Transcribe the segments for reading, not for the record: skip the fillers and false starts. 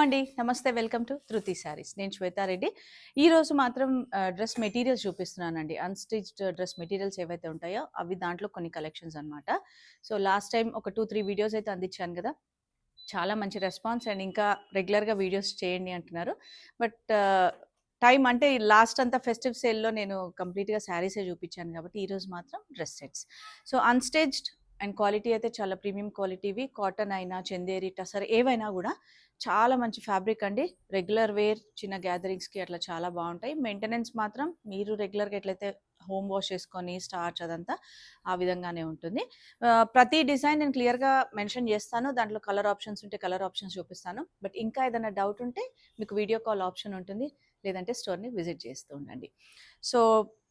అండి. నమస్తే. Welcome to ధృతి శారీస్. నేను శ్వేతారెడ్డి. ఈరోజు మాత్రం డ్రెస్ మెటీరియల్స్ చూపిస్తున్నానండి. అన్‌స్టిచ్డ్ డ్రెస్ మెటీరియల్స్ ఏవైతే ఉంటాయో అవి దాంట్లో కొన్ని కలెక్షన్స్ అనమాట. సో, లాస్ట్ టైమ్ ఒక 2, 3 వీడియోస్ అయితే అందించాను కదా! చాలా మంచి రెస్పాన్స్ అండ్ ఇంకా రెగ్యులర్‌గా వీడియోస్ చేయండి అంటున్నారు. బట్ టైం అంటే లాస్ట్ అంతా ఫెస్టివ్ సేల్‌లో నేను కంప్లీట్‌గా శారీసే చూపించాను కాబట్టి ఈరోజు మాత్రం dress sets. So, unstitched and quality అయితే చాలా ప్రీమియం క్వాలిటీవి. కాటన్ అయినా, చందేరి, టసర్ ఏవైనా గూడా చాలా మంచి ఫ్యాబ్రిక్ అండి. రెగ్యులర్ వేర్ చిన్న గ్యాదరింగ్స్‌కి అట్లా చాలా బావుంటాయి. మెయింటెనెన్స్ మాత్రం మీరు రెగ్యులర్‌గా ఎట్లయితే హోమ్ వాష్ చేసుకొని స్టార్చ్ అదంతా ఆ విధంగానే ఉంటుంది. ప్రతి డిజైన్ నేను క్లియర్‌గా మెన్షన్ చేస్తాను. దాంట్లో కలర్ ఆప్షన్స్ ఉంటే కలర్ ఆప్షన్స్ చూపిస్తాను. బట్ ఇంకా ఏదైనా డౌట్ ఉంటే మీకు వీడియో కాల్ ఆప్షన్ ఉంటుంది. లేదంటే స్టోర్‌ని విజిట్ చేస్తూ ఉండండి. సో,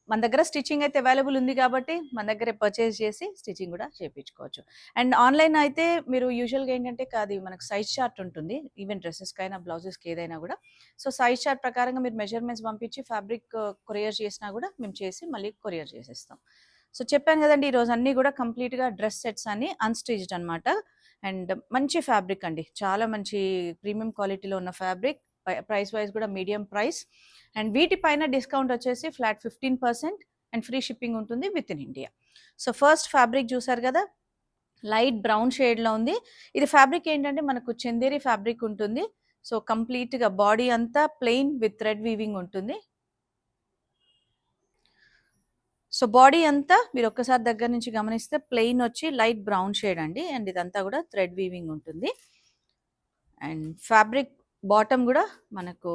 మన దగ్గర స్టిచ్చింగ్ అయితే అవైలబుల్ ఉంది కాబట్టి మన దగ్గరే పర్చేస్ చేసి స్టిచ్చింగ్ కూడా చేపించుకోవచ్చు. అండ్ ఆన్‌లైన్ అయితే మీరు యూజువల్‌గా ఏంటంటే అది మనకు సైజ్ చార్ట్ ఉంటుంది. ఈవెన్ డ్రెసెస్‌కైనా, బ్లౌజెస్‌కి ఏదైనా కూడా. సో, సైజ్ చార్ట్ ప్రకారంగా మీరు మెజర్‌మెంట్స్ పంపించి ఫ్యాబ్రిక్ కొరియర్ చేసినా కూడా మేము చేసి మళ్ళీ కొరియర్ చేసేస్తాం. సో, చెప్పాను కదండీ! ఈరోజు అన్నీ కూడా కంప్లీట్‌గా డ్రెస్ సెట్స్ అన్నీ అన్‌స్టిచ్డ్ అనమాట. అండ్ మంచి ఫ్యాబ్రిక్ అండి. చాలా మంచి ప్రీమియం క్వాలిటీలో ఉన్న ఫ్యాబ్రిక్. ప్రైస్ వైస్ కూడా మీడియం ప్రైస్. అండ్ వీటిపైన డిస్కౌంట్ వచ్చేసి ఫ్లాట్ 15% అండ్ ఫ్రీ షిప్పింగ్ ఉంటుంది with in India. So, first fabric చూసారు కదా! లైట్ బ్రౌన్ షేడ్‌లో ఉంది. ఇది ఫ్యాబ్రిక్ ఏంటంటే మనకు చందేరి ఫ్యాబ్రిక్ ఉంటుంది. సో, కంప్లీట్‌గా బాడీ అంతా ప్లెయిన్ విత్ థ్రెడ్ వీవింగ్ ఉంటుంది. సో, బాడీ అంతా మీరు ఒక్కసారి దగ్గర నుంచి గమనిస్తే ప్లెయిన్ వచ్చి లైట్ బ్రౌన్ షేడ్ అండి. అండ్ ఇదంతా కూడా థ్రెడ్ వీవింగ్ ఉంటుంది. అండ్ ఫ్యాబ్రిక్ బాటమ్ కూడా మనకు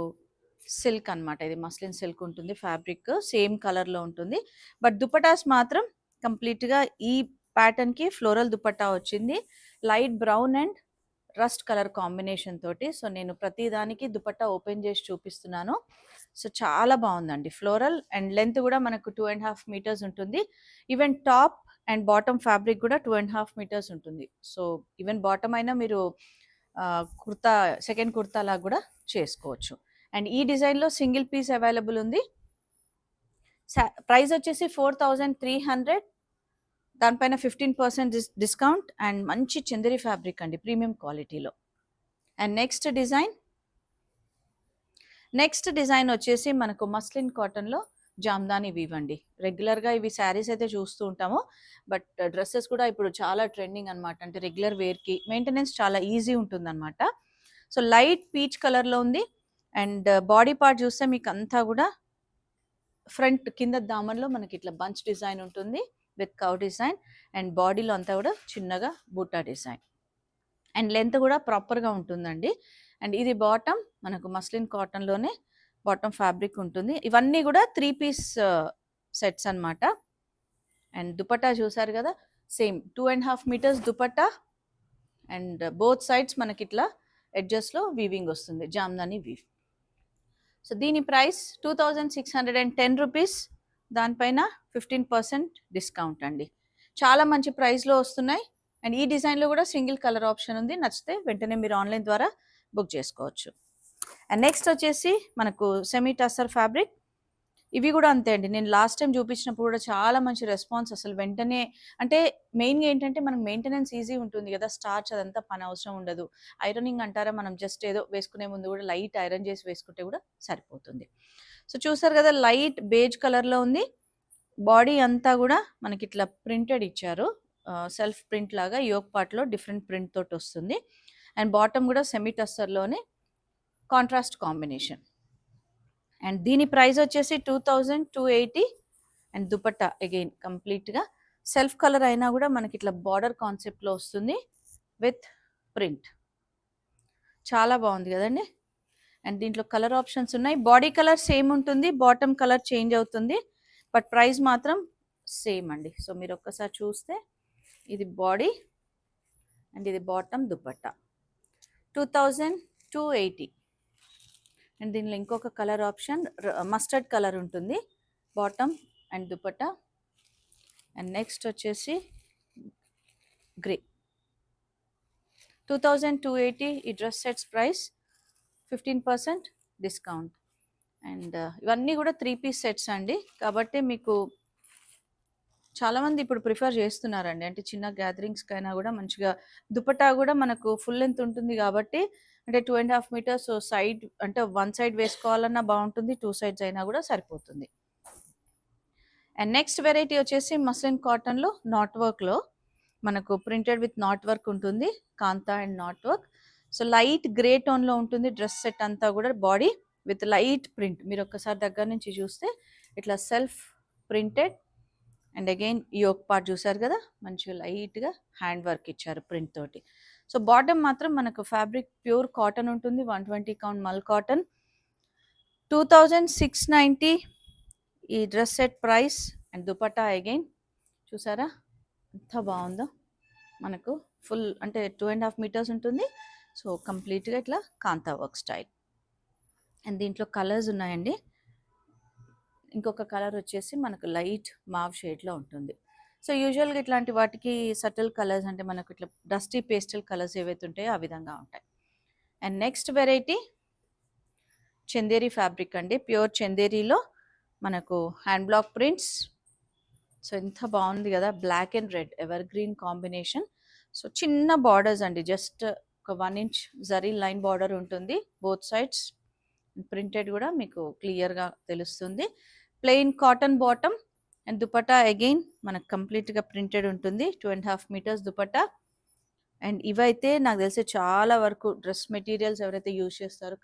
సిల్క్ అనమాట. ఇది మస్లిన్ సిల్క్ ఉంటుంది ఫ్యాబ్రిక్. సేమ్ కలర్‌లో ఉంటుంది. బట్ దుపటాస్ మాత్రం కంప్లీట్‌గా ఈ ప్యాటర్న్‌కి ఫ్లోరల్ దుపట్టా వచ్చింది. Light brown and rust colour combination తోటి. సో, నేను ప్రతి దానికి దుపట్టా ఓపెన్ చేసి చూపిస్తున్నాను. సో, చాలా బావుందండి. ఫ్లోరల్ అండ్ లెంత్ కూడా మనకు 2.5 మీటర్స్ ఉంటుంది. Even top and bottom fabric కూడా 2.5 మీటర్స్ ఉంటుంది. సో, ఈవెన్ బాటమ్ అయినా మీరు కుర్తా సెకండ్ కుర్తా లాగా కూడా చేసుకోవచ్చు. అండ్ ఈ డిజైన్‌లో సింగిల్ పీస్ అవైలబుల్ ఉంది. ప్రైస్ వచ్చేసి 4300. దానిపైన 15% డిస్కౌంట్ అండ్ మంచి చందేరి ఫ్యాబ్రిక్ అండి ప్రీమియం క్వాలిటీలో. అండ్ నెక్స్ట్ డిజైన్ వచ్చేసి మనకు మస్లిన్ కాటన్‌లో జామ్దాని వీవ్ అండి. రెగ్యులర్‌గా ఇవి శారీస్ అయితే చూస్తూ ఉంటాము. బట్ డ్రెసెస్ కూడా ఇప్పుడు చాలా ట్రెండింగ్ అనమాట. అంటే రెగ్యులర్ వేర్‌కి మెయింటెనెన్స్ చాలా ఈజీ ఉంటుందన్నమాట. సో, లైట్ పీచ్ కలర్‌లో ఉంది. అండ్ బాడీ పార్ట్ చూస్తే మీకు అంతా కూడా ఫ్రంట్ కింద దామన్‌లో మనకి ఇట్లా బంచ్ డిజైన్ ఉంటుంది విత్ కర్వ్ డిజైన్. అండ్ బాడీలో అంతా కూడా చిన్నగా బూటా డిజైన్. అండ్ లెంత్ కూడా ప్రాపర్‌గా ఉంటుందండి. అండ్ ఇది బాటమ్ మనకు మస్లిన్ కాటన్‌లోనే బాటమ్ ఫ్యాబ్రిక్ ఉంటుంది. ఇవన్నీ కూడా 3 పీస్ సెట్స్ అన్నమాట. అండ్ దుపట్టా చూసారు కదా! Same 2.5 metres dupatta. And both sides మనకిట్లా ఎడ్జెస్‌లో వీవింగ్ వస్తుంది. జామ్దాని వీవ్. సో, దీని ప్రైస్ 2610 రూపీస్. దానిపైన 15% డిస్కౌంట్ అండి. చాలా మంచి ప్రైస్‌లో వస్తున్నాయి. అండ్ ఈ డిజైన్‌లో కూడా సింగిల్ కలర్ ఆప్షన్ ఉంది. నచ్చితే వెంటనే మీరు ఆన్‌లైన్ ద్వారా బుక్ చేసుకోవచ్చు. అండ్ నెక్స్ట్ వచ్చేసి మనకు సెమీ టస్సర్ ఫ్యాబ్రిక్. ఇవి కూడా అంతే అండి. నేను లాస్ట్ టైమ్ చూపించినప్పుడు కూడా చాలా మంచి రెస్పాన్స్ అసలు వెంటనే అంటే మెయిన్‌గా ఏంటంటే మనకు మెయింటెనెన్స్ ఈజీ ఉంటుంది కదా! స్టార్చ్ అదంతా పని అవసరం ఉండదు. ఐరనింగ్ అంటారా మనం జస్ట్ ఏదో వేసుకునే ముందు కూడా లైట్ ఐరన్ చేసి వేసుకుంటే కూడా సరిపోతుంది. సో, చూసారు కదా! లైట్ బేజ్ కలర్‌లో ఉంది. బాడీ అంతా కూడా మనకిట్లా ప్రింటెడ్ ఇచ్చారు. సెల్ఫ్ ప్రింట్ లాగా యోక్ పార్ట్‌లో డిఫరెంట్ ప్రింట్ తోటి వస్తుంది. అండ్ బాటమ్ కూడా సెమీ టస్సర్‌లోనే కాంట్రాస్ట్ కాంబినేషన్. అండ్ దీని ప్రైస్ వచ్చేసి 2280. అండ్ దుపట్టా అగైన్ కంప్లీట్‌గా సెల్ఫ్ కలర్ అయినా కూడా మనకి ఇట్లా బార్డర్ కాన్సెప్ట్‌లో వస్తుంది విత్ ప్రింట్. చాలా బాగుంది కదండీ! అండ్ దీంట్లో కలర్ ఆప్షన్స్ ఉన్నాయి. బాడీ కలర్ సేమ్ ఉంటుంది. బాటమ్ కలర్ చేంజ్ అవుతుంది. బట్ ప్రైస్ మాత్రం సేమ్ అండి. సో, మీరు ఒక్కసారి చూస్తే ఇది బాడీ అండ్ ఇది బాటమ్ దుపట్టా 2280. అండ్ దీనిలో ఇంకొక కలర్ ఆప్షన్ మస్టర్డ్ కలర్ ఉంటుంది bottom and dupatta. And next వచ్చేసి గ్రే 2280. ఈ dress sets price 15% discount. And ఇవన్నీ కూడా 3 పీస్ సెట్స్ అండి. కాబట్టి మీకు చాలామంది ఇప్పుడు ప్రిఫర్ చేస్తున్నారండి. అంటే చిన్న గ్యాదరింగ్స్‌కైనా కూడా మంచిగా దుపట్టా కూడా మనకు ఫుల్ లెంత్ ఉంటుంది కాబట్టి అంటే 2.5 మీటర్స్ సైడ్ అంటే వన్ సైడ్ వేసుకోవాలన్నా బాగుంటుంది, టూ సైడ్స్ అయినా కూడా సరిపోతుంది. అండ్ నెక్స్ట్ వెరైటీ వచ్చేసి మస్లిన్ కాటన్లో నాట్ వర్క్లో మనకు ప్రింటెడ్ విత్ నాట్ వర్క్ ఉంటుంది, kantha and knot work. So light grey టోన్లో ఉంటుంది డ్రెస్ సెట్ అంతా కూడా, బాడీ విత్ లైట్ ప్రింట్. మీరు ఒక్కసారి దగ్గర నుంచి చూస్తే ఇట్లా సెల్ఫ్ ప్రింటెడ్ అండ్ అగైన్ ఈ ఒక పార్ట్ చూసారు కదా, మంచిగా లైట్గా హ్యాండ్ వర్క్ ఇచ్చారు ప్రింట్ తోటి. సో బాటమ్ మాత్రం మనకు ఫ్యాబ్రిక్ ప్యూర్ కాటన్ ఉంటుంది, 120 కౌంట్ మల్ కాటన్, 2690 ఈ dress set price. And dupatta again చూసారా ఎంత బాగుందో, మనకు ఫుల్ అంటే 2.5 మీటర్స్ ఉంటుంది. సో కంప్లీట్గా ఇట్లా కాంతా వర్క్ స్టైల్. అండ్ దీంట్లో కలర్స్ ఉన్నాయండి. ఇంకొక కలర్ వచ్చేసి మనకు లైట్ మావ్ షేడ్లో ఉంటుంది. సో యూజువల్గా ఇట్లాంటి వాటికి సటిల్ కలర్స్ అంటే మనకు ఇట్లా డస్టీ పేస్టల్ కలర్స్ ఏవైతే ఉంటాయో ఆ విధంగా ఉంటాయి. And next variety Chanderi fabric అండి, ప్యూర్ చందేరిలో మనకు హ్యాండ్ బ్లాక్ ప్రింట్స్. సో ఎంత బాగుంది కదా, black and red evergreen combination. So చిన్న బార్డర్స్ అండి, జస్ట్ ఒక 1 ఇంచ్ జరీ లైన్ బార్డర్ ఉంటుంది బోత్ సైడ్స్. ప్రింటెడ్ కూడా మీకు క్లియర్గా తెలుస్తుంది. Plain cotton bottom and dupatta again మనకు కంప్లీట్గా ప్రింటెడ్ ఉంటుంది, 2.5 మీటర్స్ దుపట్టా. అండ్ ఇవైతే నాకు తెలిసి చాలా వరకు డ్రెస్ మెటీరియల్స్ ఎవరైతే యూజ్ చేస్తారో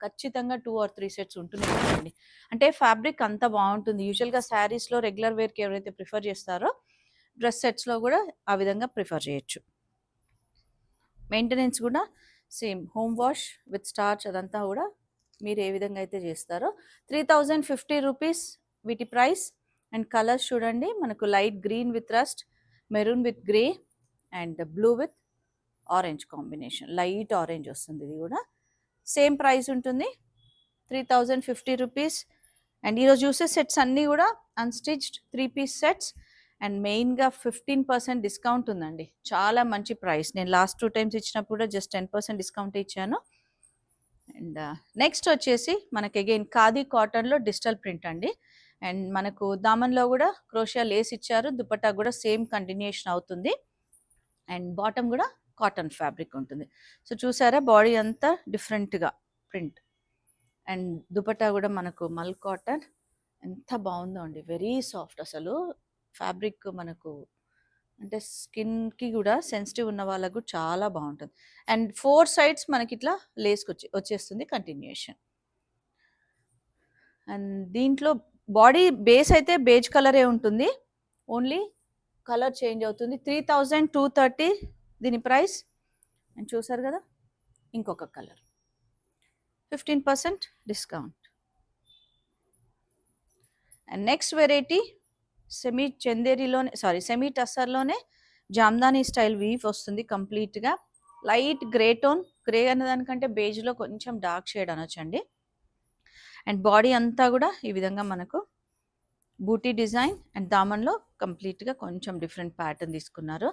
ఖచ్చితంగా 2 or 3 సెట్స్ ఉంటూనే ఉంటాయండి. అంటే ఫ్యాబ్రిక్ అంత బాగుంటుంది. యూజువల్గా శారీస్లో రెగ్యులర్ వేర్కి ఎవరైతే ప్రిఫర్ చేస్తారో డ్రెస్ సెట్స్లో కూడా ఆ విధంగా ప్రిఫర్ చేయొచ్చు. మెయింటెనెన్స్ కూడా same, home wash with starch అదంతా కూడా మీరు ఏ విధంగా అయితే చేస్తారో. 3050 రూపీస్ వీటి ప్రైస్. అండ్ కలర్స్ చూడండి, మనకు light green with rust, maroon with grey and blue with orange combination, light orange వస్తుంది. ఇది కూడా సేమ్ ప్రైస్ ఉంటుంది, 3050 రూపీస్. అండ్ ఈరోజు చూసే సెట్స్ అన్నీ కూడా అన్స్టిచ్డ్ 3 పీస్ సెట్స్. అండ్ మెయిన్గా 15% డిస్కౌంట్ ఉందండి, చాలా మంచి ప్రైస్. నేను లాస్ట్ 2 టైమ్స్ ఇచ్చినప్పుడు కూడా జస్ట్ 10% డిస్కౌంట్ ఇచ్చాను. అండ్ నెక్స్ట్ వచ్చేసి మనకి అగైన్ ఖాదీ కాటన్లో డిజిటల్ ప్రింట్ అండి. అండ్ మనకు దామన్లో కూడా క్రోషియా లేస్ ఇచ్చారు, దుపట్టా కూడా సేమ్ కంటిన్యూషన్ అవుతుంది. అండ్ బాటమ్ కూడా కాటన్ ఫ్యాబ్రిక్ ఉంటుంది. సో చూసారా బాడీ అంతా డిఫరెంట్గా ప్రింట్. అండ్ దుపట్టా కూడా మనకు మల్ కాటన్, ఎంత బాగుందో అండి, వెరీ సాఫ్ట్. అసలు ఫ్యాబ్రిక్ మనకు అంటే స్కిన్కి కూడా సెన్సిటివ్ ఉన్న వాళ్ళకు చాలా బాగుంటుంది. అండ్ 4 సైడ్స్ మనకి ఇట్లా లేస్కి వచ్చేస్తుంది కంటిన్యూషన్. అండ్ దీంట్లో బాడీ బేస్ అయితే బేజ్ కలరే ఉంటుంది, ఓన్లీ కలర్ చేంజ్ అవుతుంది. 3230 దీని ప్రైస్. అండ్ చూసారు కదా ఇంకొక colour, 15% discount. And next variety semi చందేరిలోనే సెమీ టస్సర్లోనే జామ్దానీ స్టైల్ వీవ్ వస్తుంది కంప్లీట్గా. లైట్ గ్రే టోన్, గ్రే అనే దానికంటే బేజ్లో కొంచెం డార్క్ షేడ్ అనొచ్చండి. అండ్ బాడీ అంతా కూడా ఈ విధంగా మనకు బూటీ డిజైన్ అండ్ దామన్లో కంప్లీట్గా కొంచెం డిఫరెంట్ ప్యాటర్న్ తీసుకున్నారు.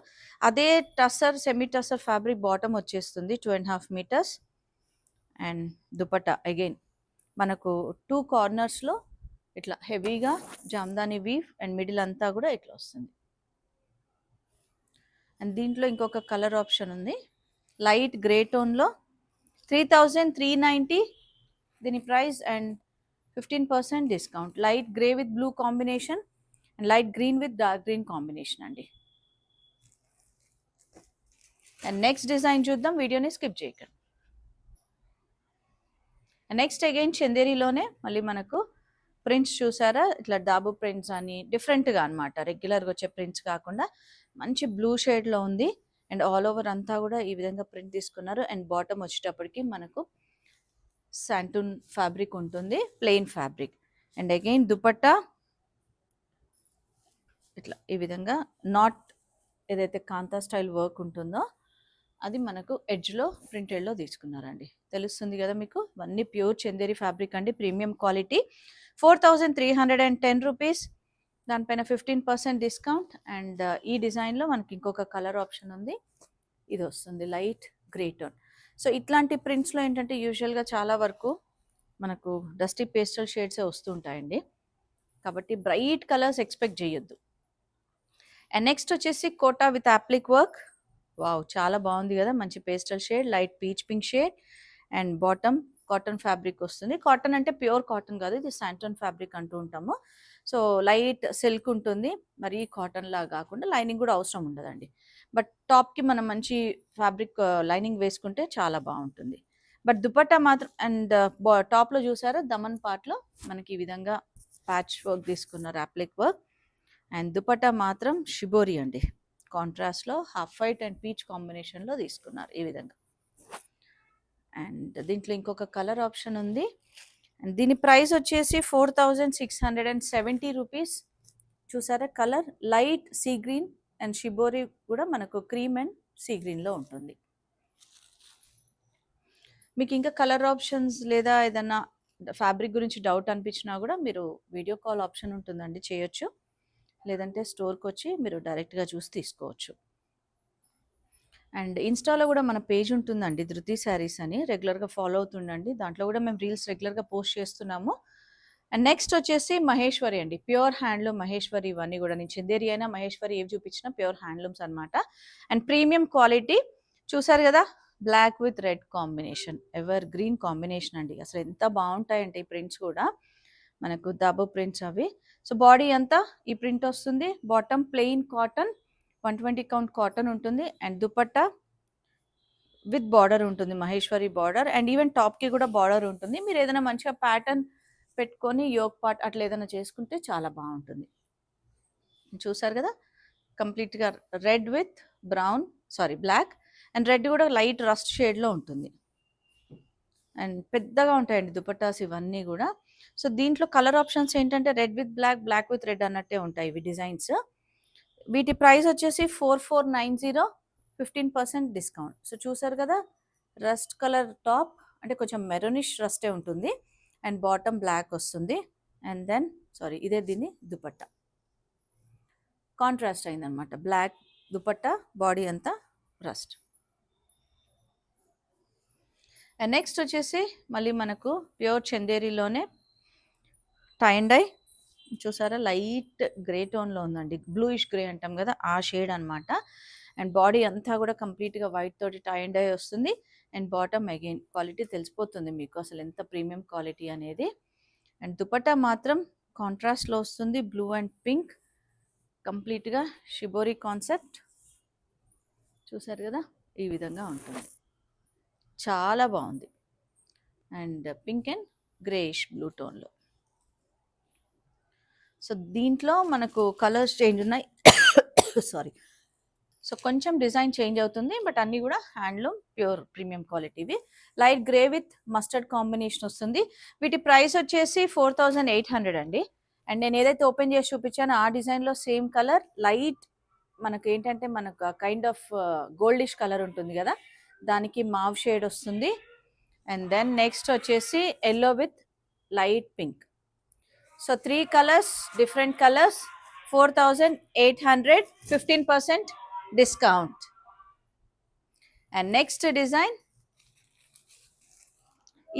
అదే tussar semi tussar fabric bottom వచ్చేస్తుంది, 2.5 మీటర్స్. అండ్ దుపట్టా అగైన్ మనకు 2 కార్నర్స్లో ఇట్లా హెవీగా జామ్దానీ వీవ్ అండ్ మిడిల్ అంతా కూడా ఇట్లా వస్తుంది. అండ్ దీంట్లో ఇంకొక కలర్ ఆప్షన్ ఉంది, లైట్ గ్రే టోన్లో, 3390 దీని price. And 15% discount, light grey with blue combination and light green with dark green combination అండి. అండ్ నెక్స్ట్ డిజైన్ చూద్దాం, వీడియోని స్కిప్ చేయకండి. నెక్స్ట్ అగైన్ చందేరిలోనే మళ్ళీ మనకు ప్రింట్స్ చూసారా, ఇట్లా డాబు ప్రింట్స్ అని డిఫరెంట్గా అనమాట, రెగ్యులర్గా వచ్చే ప్రింట్స్ కాకుండా మంచి బ్లూ షేడ్లో ఉంది. అండ్ ఆల్ ఓవర్ అంతా కూడా ఈ విధంగా ప్రింట్ తీసుకున్నారు. అండ్ బాటమ్ వచ్చేటప్పటికి మనకు శాంటూన్ ఫ్యాబ్రిక్ ఉంటుంది, plain fabric. And again dupatta ఇట్లా ఈ విధంగా నాట్ ఏదైతే కాంతా స్టైల్ వర్క్ ఉంటుందో అది మనకు ఎడ్జ్లో ప్రింటెడ్లో తీసుకున్నారండి. తెలుస్తుంది కదా మీకు, ఇవన్నీ ప్యూర్ చందేరి ఫ్యాబ్రిక్ అండి, ప్రీమియం క్వాలిటీ. 4310 రూపీస్, దానిపైన 15% డిస్కౌంట్. అండ్ ఈ డిజైన్లో మనకి ఇంకొక కలర్ ఆప్షన్ ఉంది, ఇది వస్తుంది లైట్ గ్రే టోన్. సో ఇట్లాంటి ప్రింట్స్లో ఏంటంటే యూజువల్గా చాలా వరకు మనకు డస్టీ పేస్టల్ షేడ్సే వస్తుంటాయండి, కాబట్టి బ్రైట్ కలర్స్ ఎక్స్పెక్ట్ చేయొద్దు. అండ్ నెక్స్ట్ వచ్చేసి Kota with applique work. Wow చాలా బాగుంది కదా, మంచి pastel shade, light peach pink shade and bottom cotton fabric వస్తుంది. కాటన్ అంటే ప్యూర్ కాటన్ కాదు, ఇది శాంటన్ ఫ్యాబ్రిక్ అంటూ ఉంటాము. సో లైట్ సిల్క్ ఉంటుంది, మరీ కాటన్ లాగా కాకుండా లైనింగ్ కూడా అవసరం ఉండదండి. బట్ టాప్కి మనం మంచి ఫ్యాబ్రిక్ లైనింగ్ వేసుకుంటే చాలా బాగుంటుంది. బట్ దుపట్టా మాత్రం అండ్ టాప్లో చూసారా దమన్ పార్ట్లో మనకి ఈ విధంగా ప్యాచ్ వర్క్ తీసుకున్నారు, అప్లిక్ వర్క్. అండ్ దుపట్టా మాత్రం షిబోరి అండి, కాంట్రాస్ట్లో హాఫ్ వైట్ అండ్ పీచ్ కాంబినేషన్లో తీసుకున్నారు ఈ విధంగా. అండ్ దీంట్లో ఇంకొక కలర్ ఆప్షన్ ఉంది. అండ్ దీని ప్రైస్ వచ్చేసి 4670 రూపీస్. చూసారా colour light sea green and shibori కూడా మనకు క్రీమ్ అండ్ సీ గ్రీన్లో ఉంటుంది. మీకు ఇంకా కలర్ ఆప్షన్స్ లేదా ఏదన్నా ఫ్యాబ్రిక్ గురించి డౌట్ అనిపించినా కూడా మీరు వీడియో కాల్ ఆప్షన్ ఉంటుందండి, చేయొచ్చు. లేదంటే స్టోర్కి వచ్చి మీరు డైరెక్ట్గా చూసి తీసుకోవచ్చు. అండ్ ఇన్స్టాలో కూడా మన పేజ్ ఉంటుందండి, ధృతి శారీస్ అని, రెగ్యులర్గా ఫాలో అవుతుండండి. దాంట్లో కూడా మేము రీల్స్ రెగ్యులర్గా పోస్ట్ చేస్తున్నాము. అండ్ నెక్స్ట్ వచ్చేసి మహేశ్వరి అండి, ప్యూర్ హ్యాండ్లూమ్ మహేశ్వరి. ఇవన్నీ కూడా నేను చందేరి అయినా మహేశ్వరి ఏవి చూపించినా ప్యూర్ హ్యాండ్లూమ్స్ అనమాట. And premium quality. చూసారు కదా, black with red combination, evergreen combination అండి. అసలు ఎంత బాగుంటాయంటే ఈ ప్రింట్స్ కూడా, మనకు దాబో ప్రింట్స్ అవి. సో బాడీ అంతా ఈ ప్రింట్ వస్తుంది. Bottom plain cotton, 120 count cotton ఉంటుంది. అండ్ దుపట్టా విత్ బార్డర్ ఉంటుంది, మహేశ్వరి బార్డర్. అండ్ ఈవెన్ టాప్కి కూడా బార్డర్ ఉంటుంది. మీరు ఏదైనా మంచిగా ప్యాటర్న్ పెట్టుకొని యోగ్ పార్ట్ అట్లా ఏదైనా చేసుకుంటే చాలా బాగుంటుంది. చూసారు కదా, కంప్లీట్గా red with brown, black and red కూడా లైట్ రస్ట్ షేడ్లో ఉంటుంది. అండ్ పెద్దగా ఉంటాయండి దుపట్టాస్ ఇవన్నీ కూడా. సో దీంట్లో కలర్ ఆప్షన్స్ ఏంటంటే red with black, black with red అన్నట్టే ఉంటాయి ఇవి డిజైన్స్. వీటి ప్రైస్ వచ్చేసి 4490, 15% డిస్కౌంట్. సో చూసారు కదా, రస్ట్ కలర్ టాప్, అంటే కొంచెం మెరూనిష్ రస్టే ఉంటుంది. అండ్ బాటమ్ బ్లాక్ వస్తుంది. అండ్ దెన్ ఇదే దీన్ని దుపట్టా కాంట్రాస్ట్ అయిందనమాట, బ్లాక్ దుపట్టా, బాడీ అంతా రస్ట్. అండ్ నెక్స్ట్ వచ్చేసి మళ్ళీ మనకు ప్యూర్ చందేరిలోనే టై అండ్ డై. చూసారా, లైట్ గ్రే టోన్లో ఉందండి, బ్లూయిష్ గ్రే అంటాం కదా ఆ షేడ్ అనమాట. అండ్ బాడీ అంతా కూడా కంప్లీట్గా వైట్ తోటి టై అండ్ డై వస్తుంది. అండ్ బాటమ్ అగైన్ క్వాలిటీ తెలిసిపోతుంది మీకు అసలు ఎంత ప్రీమియం క్వాలిటీ అనేది. అండ్ దుపట్టా మాత్రం కాంట్రాస్ట్లో వస్తుంది, బ్లూ అండ్ పింక్, కంప్లీట్గా షిబోరి కాన్సెప్ట్. చూసారు కదా, ఈ విధంగా ఉంటుంది, చాలా బాగుంది. And pink and greyish blue టోన్లో. సో దీంట్లో మనకు కలర్స్ చేంజ్ ఉన్నాయి. సో కొంచెం డిజైన్ చేంజ్ అవుతుంది, బట్ అన్నీ కూడా హ్యాండ్లూమ్ ప్యూర్ ప్రీమియం క్వాలిటీవి. Light grey with mustard combination వస్తుంది. వీటి ప్రైస్ వచ్చేసి 4800 అండి. అండ్ నేను ఏదైతే ఓపెన్ చేసి చూపించానో ఆ డిజైన్లో సేమ్ కలర్, లైట్ మనకు ఏంటంటే మనకు కైండ్ ఆఫ్ గోల్డిష్ కలర్ ఉంటుంది కదా, దానికి మావ్ షేడ్ వస్తుంది. అండ్ దెన్ నెక్స్ట్ వచ్చేసి yellow with light pink. So 3 colours, different colours, 4800, 15% discount. And next design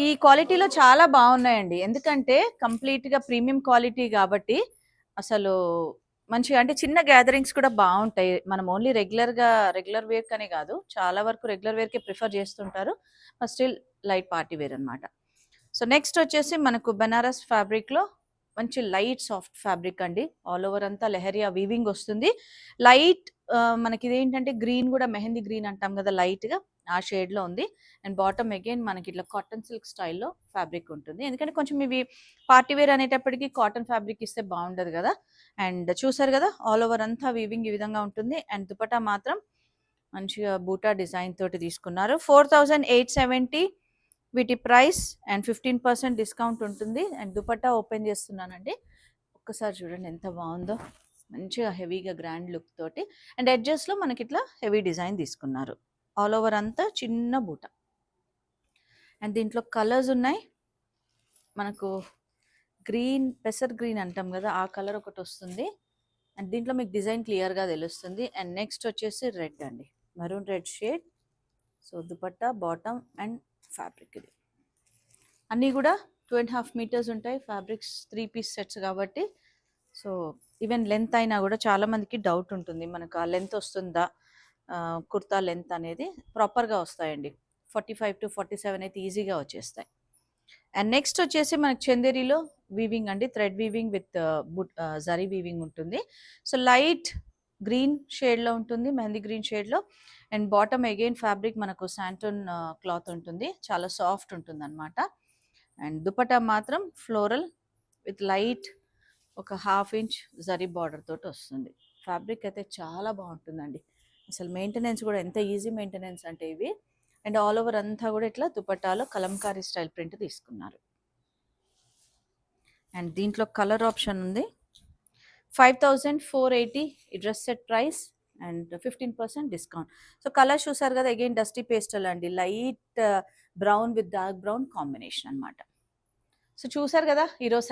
ఈ క్వాలిటీలో చాలా బాగున్నాయండి, ఎందుకంటే కంప్లీట్గా ప్రీమియం క్వాలిటీ కాబట్టి అసలు మంచిగా, అంటే చిన్న గ్యాదరింగ్స్ కూడా బాగుంటాయి. మనం ఓన్లీ రెగ్యులర్ వేర్ కనే కాదు, చాలా వరకు రెగ్యులర్ వేర్కే ప్రిఫర్ చేస్తుంటారు, స్టిల్ లైట్ పార్టీ వేర్ అనమాట. సో నెక్స్ట్ వచ్చేసి మనకు బెనారస్ ఫ్యాబ్రిక్లో మంచి లైట్ సాఫ్ట్ ఫ్యాబ్రిక్ అండి, ఆల్ ఓవర్ అంతా లెహరియా వీవింగ్ వస్తుంది. లైట్ మనకి ఇదేంటంటే గ్రీన్ కూడా మెహందీ గ్రీన్ అంటాం కదా, లైట్గా ఆ షేడ్లో ఉంది. అండ్ బాటమ్ అగైన్ మనకి ఇట్లా కాటన్ సిల్క్ స్టైల్లో ఫ్యాబ్రిక్ ఉంటుంది, ఎందుకంటే కొంచెం ఇవి పార్టీ వేర్ అనేటప్పటికీ కాటన్ ఫ్యాబ్రిక్ ఇస్తే బాగుండదు కదా. అండ్ చూసారు కదా, ఆల్ ఓవర్ అంతా వీవింగ్ ఈ విధంగా ఉంటుంది. అండ్ దుపట్టా మాత్రం మంచిగా బూటా డిజైన్ తోటి తీసుకున్నారు. 4870 వీటి ప్రైస్. అండ్ 15% డిస్కౌంట్ ఉంటుంది. అండ్ దుపట్టా ఓపెన్ చేస్తున్నానండి, ఒక్కసారి చూడండి ఎంత బాగుందో, మంచిగా హెవీగా గ్రాండ్ లుక్ తోటి. అండ్ ఎడ్జెస్లో మనకి ఇట్లా హెవీ డిజైన్ తీసుకున్నారు, ఆల్ ఓవర్ అంతా చిన్న బూట. అండ్ దీంట్లో కలర్స్ ఉన్నాయి, మనకు గ్రీన్, పెసర్ గ్రీన్ అంటాం కదా ఆ కలర్ ఒకటి వస్తుంది. అండ్ దీంట్లో మీకు డిజైన్ క్లియర్గా తెలుస్తుంది. అండ్ నెక్స్ట్ వచ్చేసి రెడ్ అండి, maroon red shade. So dupatta, bottom and fabric ఇది అన్నీ కూడా 2.5 మీటర్స్ ఉంటాయి. ఫ్యాబ్రిక్స్ 3 పీస్ సెట్స్ కాబట్టి. సో ఈవెన్ లెంత్ అయినా కూడా చాలామందికి డౌట్ ఉంటుంది, మనకు ఆ లెంత్ వస్తుందా, కుర్తా లెంత్ అనేది ప్రాపర్గా వస్తాయండి. 45-47 అయితే ఈజీగా వచ్చేస్తాయి. అండ్ నెక్స్ట్ వచ్చేసి మనకి చందేరిలో వీవింగ్ అండి, thread weaving with zari weaving ఉంటుంది. సో లైట్ గ్రీన్ షేడ్లో ఉంటుంది, మెహందీ గ్రీన్ షేడ్లో. అండ్ బాటమ్ అగైన్ ఫ్యాబ్రిక్ మనకు శాంటోన్ క్లాత్ ఉంటుంది, చాలా సాఫ్ట్ ఉంటుంది అనమాట. అండ్ దుపట్టా మాత్రం ఫ్లోరల్ విత్ లైట్ ఒక 1/2 ఇంచ్ జరీ బార్డర్ తోటి వస్తుంది. ఫ్యాబ్రిక్ అయితే చాలా బాగుంటుందండి. అసలు మెయింటెనెన్స్ కూడా ఎంత ఈజీ మెయింటెనెన్స్ అంటే ఇవి. అండ్ ఆల్ ఓవర్ అంతా కూడా ఇట్లా దుపట్టాలో కలంకారీ స్టైల్ ప్రింట్ తీసుకున్నారు. అండ్ దీంట్లో కలర్ ఆప్షన్ ఉంది. 5480 ఈ dress set price and 15% discount. So colour చూసారు కదా, అగైన్ డస్టీ పేస్టల్ అండి, light brown with dark brown combination అనమాట. సో చూసారు కదా ఈరోజు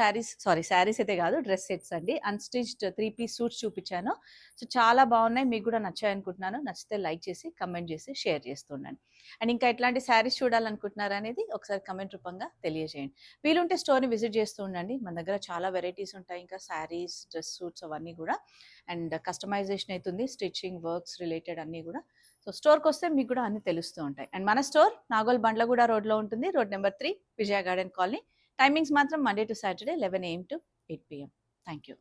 శారీస్ అయితే కాదు, డ్రెస్ సెట్స్ అండి. అన్‌స్టిచ్డ్ 3 పీస్ సూట్స్ చూపించాను. సో చాలా బాగున్నాయి, మీకు కూడా నచ్చాయి అనుకుంటున్నాను. నచ్చితే లైక్ చేసి, కమెంట్ చేసి, షేర్ చేస్తుండండి. అండ్ ఇంకా ఎట్లాంటి శారీస్ చూడాలనుకుంటున్నారా అనేది ఒకసారి కమెంట్ రూపంగా తెలియజేయండి. వీలుంటే స్టోర్ని విజిట్ చేస్తూ ఉండండి. మన దగ్గర చాలా వెరైటీస్ ఉంటాయి, ఇంకా శారీస్, డ్రెస్ సూట్స్ అవన్నీ కూడా. అండ్ కస్టమైజేషన్ అవుతుంది, స్టిచ్చింగ్ వర్క్స్ రిలేటెడ్ అన్నీ కూడా. సో స్టోర్కి వస్తే మీకు కూడా అన్నీ తెలుస్తూ ఉంటాయి. అండ్ మన స్టోర్ నాగోల్ బండ్లగూడ రోడ్లో ఉంటుంది, రోడ్ నెంబర్ 3, విజయ గార్డెన్ కాలనీ. టైమింగ్స్ మాత్రం Monday to Saturday 11 AM to 8 PM. Thank you.